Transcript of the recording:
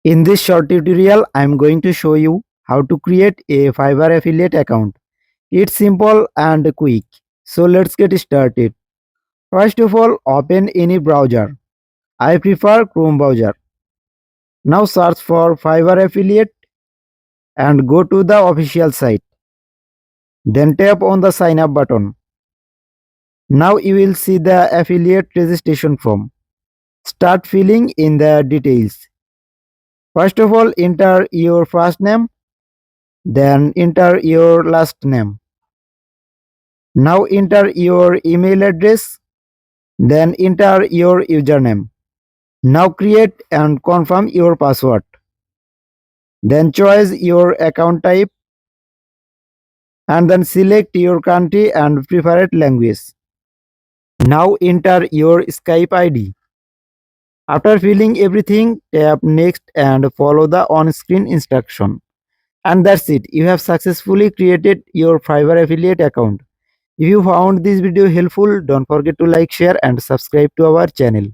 In this short tutorial, I am going to show you how to create a Fiverr affiliate account. It's simple and quick. So let's get started. First of all, open any browser. I prefer Chrome browser. Now search for Fiverr affiliate and go to the official site. Then tap on the sign up button. Now you will see the affiliate registration form. Start filling in the details. First of all, enter your first name, then enter your last name. Now enter your email address, then enter your username. Now create and confirm your password. Then choose your account type and then select your country and preferred language. Now enter your Skype ID. After filling everything, tap next and follow the on-screen instruction. And that's it. You have successfully created your Fiverr affiliate account. If you found this video helpful, don't forget to like, share and subscribe to our channel.